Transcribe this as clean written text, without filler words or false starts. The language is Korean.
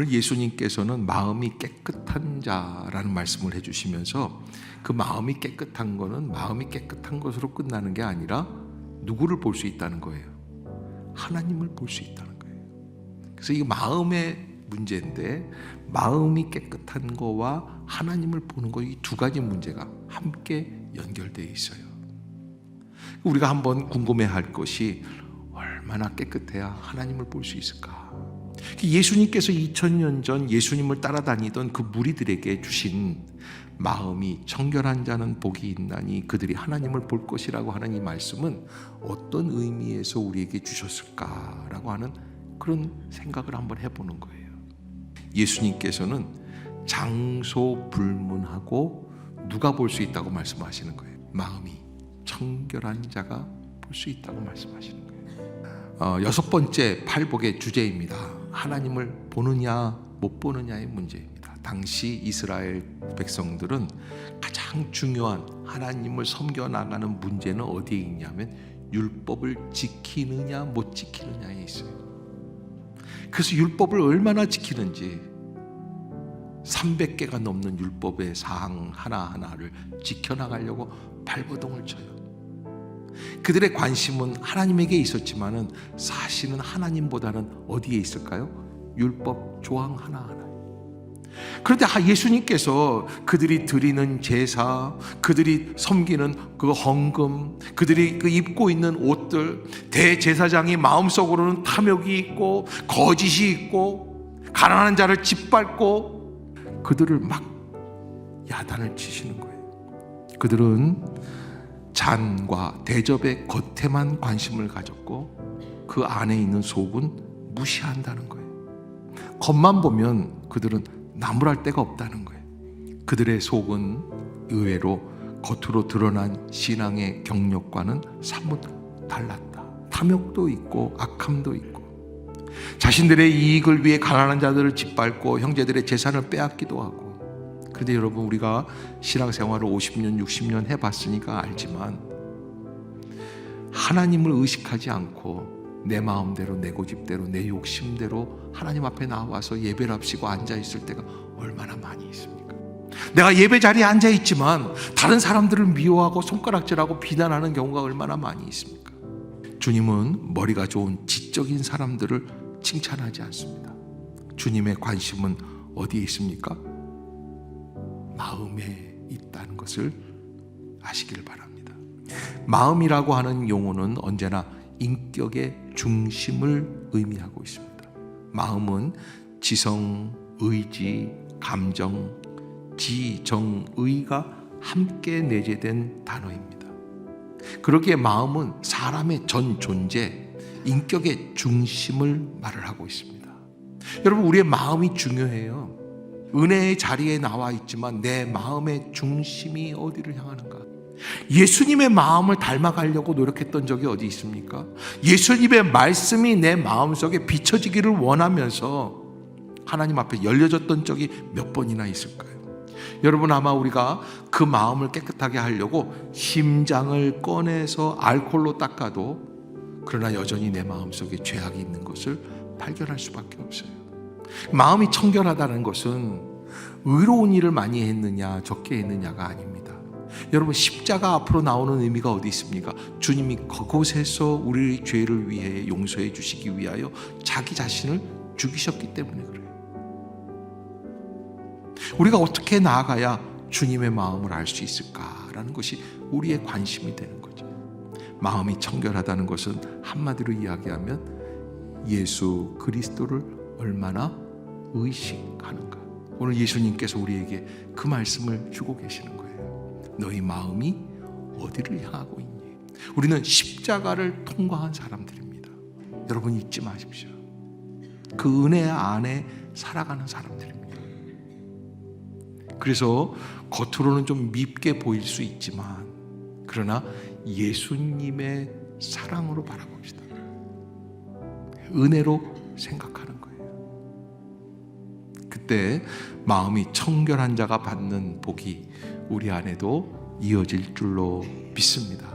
오늘 예수님께서는 마음이 깨끗한 자라는 말씀을 해주시면서 그 마음이 깨끗한 거는 마음이 깨끗한 것으로 끝나는 게 아니라 누구를 볼 수 있다는 거예요? 하나님을 볼 수 있다는 거예요. 그래서 이게 마음의 문제인데, 마음이 깨끗한 거와 하나님을 보는 거, 이 두 가지 문제가 함께 연결되어 있어요. 우리가 한번 궁금해할 것이 얼마나 깨끗해야 하나님을 볼 수 있을까? 예수님께서 2000년 전 예수님을 따라다니던 그 무리들에게 주신 마음이 청결한 자는 복이 있나니 그들이 하나님을 볼 것이라고 하는 이 말씀은 어떤 의미에서 우리에게 주셨을까라고 하는 그런 생각을 한번 해보는 거예요. 예수님께서는 장소 불문하고 누가 볼 수 있다고 말씀하시는 거예요? 마음이 청결한 자가 볼 수 있다고 말씀하시는 거예요. 여섯 번째 팔복의 주제입니다. 하나님을 보느냐 못 보느냐의 문제입니다. 당시 이스라엘 백성들은 가장 중요한 하나님을 섬겨나가는 문제는 어디에 있냐면 율법을 지키느냐 못 지키느냐에 있어요. 그래서 율법을 얼마나 지키는지 300개가 넘는 율법의 사항 하나하나를 지켜나가려고 발버둥을 쳐요. 그들의 관심은 하나님에게 있었지만은 사실은 하나님보다는 어디에 있을까요? 율법 조항 하나하나. 그런데 예수님께서 그들이 드리는 제사, 그들이 섬기는 그 헌금, 그들이 그 입고 있는 옷들, 대제사장이 마음속으로는 탐욕이 있고 거짓이 있고 가난한 자를 짓밟고 그들을 막 야단을 치시는 거예요. 그들은 잔과 대접의 겉에만 관심을 가졌고 그 안에 있는 속은 무시한다는 거예요. 겉만 보면 그들은 나무랄 데가 없다는 거예요. 그들의 속은 의외로 겉으로 드러난 신앙의 경력과는 사뭇 달랐다. 탐욕도 있고 악함도 있고 자신들의 이익을 위해 가난한 자들을 짓밟고 형제들의 재산을 빼앗기도 하고. 그런데 여러분, 우리가 신앙생활을 50년 60년 해봤으니까 알지만 하나님을 의식하지 않고 내 마음대로 내 고집대로 내 욕심대로 하나님 앞에 나와서 예배를 합시고 앉아있을 때가 얼마나 많이 있습니까? 내가 예배 자리에 앉아있지만 다른 사람들을 미워하고 손가락질하고 비난하는 경우가 얼마나 많이 있습니까? 주님은 머리가 좋은 지적인 사람들을 칭찬하지 않습니다. 주님의 관심은 어디에 있습니까? 마음에 있다는 것을 아시길 바랍니다. 마음이라고 하는 용어는 언제나 인격의 중심을 의미하고 있습니다. 마음은 지성, 의지, 감정, 지, 정, 의가 함께 내재된 단어입니다. 그러기에 마음은 사람의 전 존재, 인격의 중심을 말을 하고 있습니다. 여러분, 우리의 마음이 중요해요. 은혜의 자리에 나와 있지만 내 마음의 중심이 어디를 향하는가? 예수님의 마음을 닮아가려고 노력했던 적이 어디 있습니까? 예수님의 말씀이 내 마음속에 비춰지기를 원하면서 하나님 앞에 열려졌던 적이 몇 번이나 있을까요? 여러분, 아마 우리가 그 마음을 깨끗하게 하려고 심장을 꺼내서 알코올로 닦아도 그러나 여전히 내 마음속에 죄악이 있는 것을 발견할 수밖에 없어요. 마음이 청결하다는 것은 의로운 일을 많이 했느냐 적게 했느냐가 아닙니다. 여러분, 십자가 앞으로 나오는 의미가 어디 있습니까? 주님이 그곳에서 우리의 죄를 위해 용서해 주시기 위하여 자기 자신을 죽이셨기 때문에 그래요. 우리가 어떻게 나아가야 주님의 마음을 알 수 있을까라는 것이 우리의 관심이 되는 거죠. 마음이 청결하다는 것은 한마디로 이야기하면 예수 그리스도를 얼마나 의식하는가. 오늘 예수님께서 우리에게 그 말씀을 주고 계시는 거예요. 너희 마음이 어디를 향하고 있니? 우리는 십자가를 통과한 사람들입니다. 여러분, 잊지 마십시오. 그 은혜 안에 살아가는 사람들입니다. 그래서 겉으로는 좀 밉게 보일 수 있지만 그러나 예수님의 사랑으로 바라봅시다. 은혜로 생각하는 거예요. 그때 마음이 청결한 자가 받는 복이 우리 안에도 이어질 줄로 믿습니다.